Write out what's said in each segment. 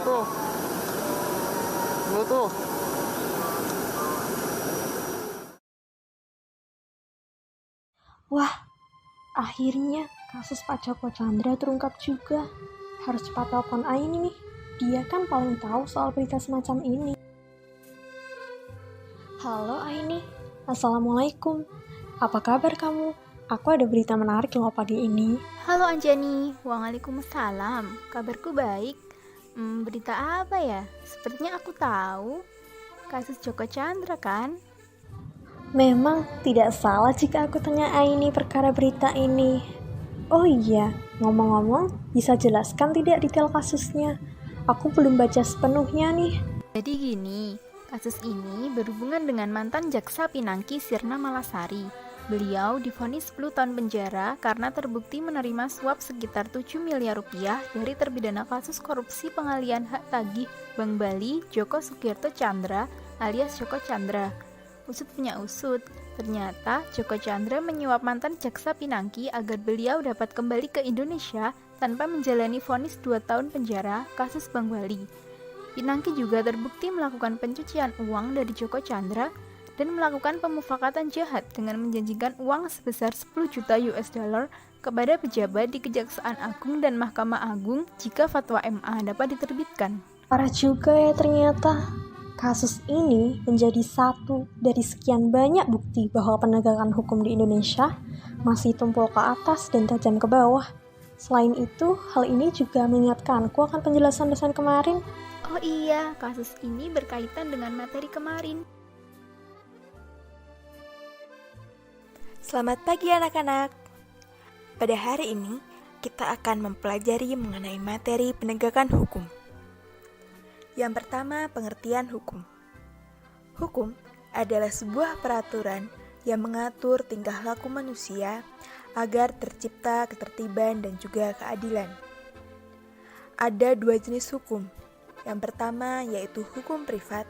tuh. Wah, akhirnya kasus Pak Joko Chandra terungkap juga. Harus cepat telepon Aini nih. Dia kan paling tahu soal berita semacam ini. Halo Aini, Assalamualaikum. Apa kabar kamu? Aku ada berita menarik loh pagi ini. Halo Anjani, waalaikumsalam. Kabarku baik. Berita apa ya? Sepertinya aku tahu. Kasus Joko Chandra kan? Memang tidak salah jika aku tanya Aini perkara berita ini. Oh iya, ngomong-ngomong, bisa jelaskan tidak detail kasusnya? Aku belum baca sepenuhnya nih. Jadi gini, kasus ini berhubungan dengan mantan jaksa Pinangki Sirna Malasari. Beliau divonis 10 tahun penjara karena terbukti menerima suap sekitar 7 miliar rupiah dari terpidana kasus korupsi pengalian hak tagih Bank Bali Joko Sugierto Chandra alias Joko Chandra. Usut punya usut, ternyata Joko Chandra menyuap mantan jaksa Pinangki agar beliau dapat kembali ke Indonesia tanpa menjalani vonis 2 tahun penjara kasus Bank Bali. Pinangki juga terbukti melakukan pencucian uang dari Joko Chandra dan melakukan pemufakatan jahat dengan menjanjikan uang sebesar 10 juta US dollar kepada pejabat di Kejaksaan Agung dan Mahkamah Agung jika fatwa MA dapat diterbitkan. Parah juga ya ternyata. Kasus ini menjadi satu dari sekian banyak bukti bahwa penegakan hukum di Indonesia masih tumpul ke atas dan tajam ke bawah. Selain itu, hal ini juga mengingatkanku akan penjelasan dosen kemarin. Oh iya, kasus ini berkaitan dengan materi kemarin. Selamat pagi anak-anak. Pada hari ini, kita akan mempelajari mengenai materi penegakan hukum. Yang pertama, pengertian hukum. Hukum adalah sebuah peraturan yang mengatur tingkah laku manusia agar tercipta ketertiban dan juga keadilan. Ada 2 jenis hukum. Yang pertama yaitu hukum privat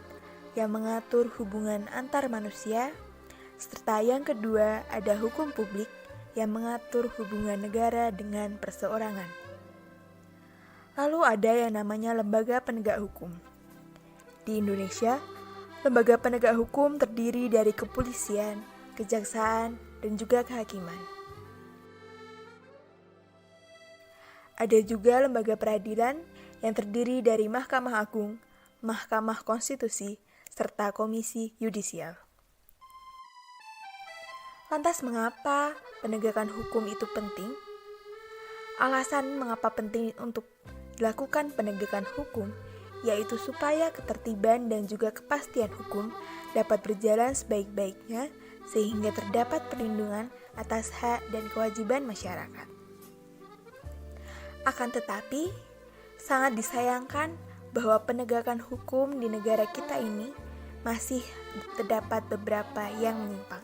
yang mengatur hubungan antar manusia, serta yang kedua ada hukum publik yang mengatur hubungan negara dengan perseorangan. Lalu ada yang namanya lembaga penegak hukum. Di Indonesia, lembaga penegak hukum terdiri dari kepolisian, kejaksaan, dan juga kehakiman. Ada juga lembaga peradilan yang terdiri dari Mahkamah Agung, Mahkamah Konstitusi, serta Komisi Yudisial. Lantas mengapa penegakan hukum itu penting? Alasan mengapa penting untuk dilakukan penegakan hukum yaitu supaya ketertiban dan juga kepastian hukum dapat berjalan sebaik-baiknya sehingga terdapat perlindungan atas hak dan kewajiban masyarakat. Akan tetapi, sangat disayangkan bahwa penegakan hukum di negara kita ini masih terdapat beberapa yang menyimpang.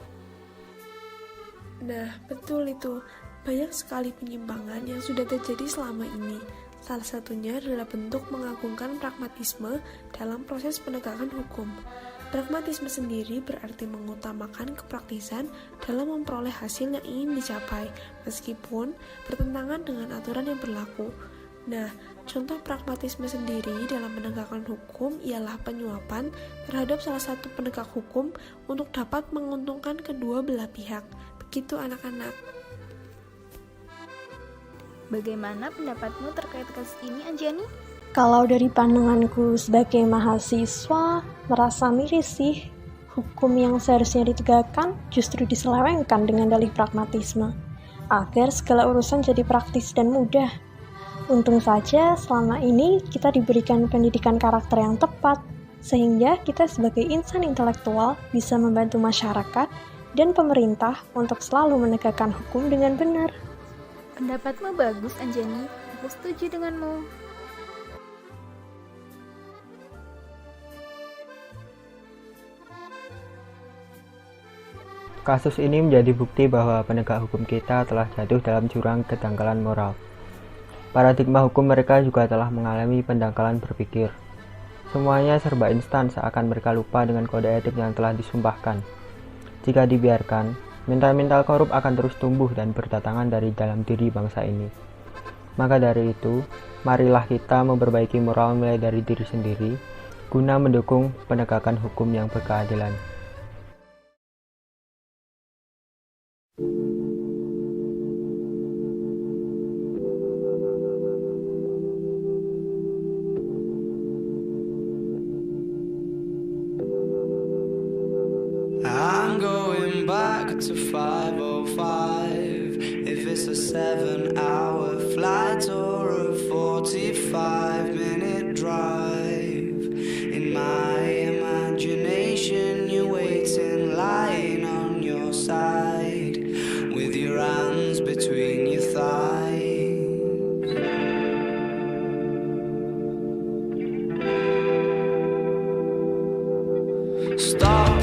Nah, betul itu. Banyak sekali penyimpangan yang sudah terjadi selama ini. Salah satunya adalah bentuk mengagungkan pragmatisme dalam proses penegakan hukum. Pragmatisme sendiri berarti mengutamakan kepraktisan dalam memperoleh hasil yang ingin dicapai, meskipun bertentangan dengan aturan yang berlaku. Nah, contoh pragmatisme sendiri dalam penegakan hukum ialah penyuapan terhadap salah satu penegak hukum untuk dapat menguntungkan kedua belah pihak. Begitu anak-anak. Bagaimana pendapatmu terkait kasus ini, Anjani? Kalau dari pandanganku sebagai mahasiswa, merasa miris sih. Hukum yang seharusnya ditegakkan justru diselewengkan dengan dalih pragmatisme, agar segala urusan jadi praktis dan mudah. Untung saja selama ini kita diberikan pendidikan karakter yang tepat, sehingga kita sebagai insan intelektual bisa membantu masyarakat dan pemerintah untuk selalu menegakkan hukum dengan benar. Pendapatmu bagus, Anjani. Aku setuju denganmu. Kasus ini menjadi bukti bahwa penegak hukum kita telah jatuh dalam jurang kedangkalan moral. Paradigma hukum mereka juga telah mengalami pendangkalan berpikir. Semuanya serba instan, seakan mereka lupa dengan kode etik yang telah disumpahkan. Jika dibiarkan, mental-mental korup akan terus tumbuh dan berdatangan dari dalam diri bangsa ini. Maka dari itu, marilah kita memperbaiki moral mulai dari diri sendiri, guna mendukung penegakan hukum yang berkeadilan. I'm going back to 5:05. If it's a 7-hour flight or a 45-minute drive, in my imagination you're waiting, lying on your side, with your hands between your thighs. Stop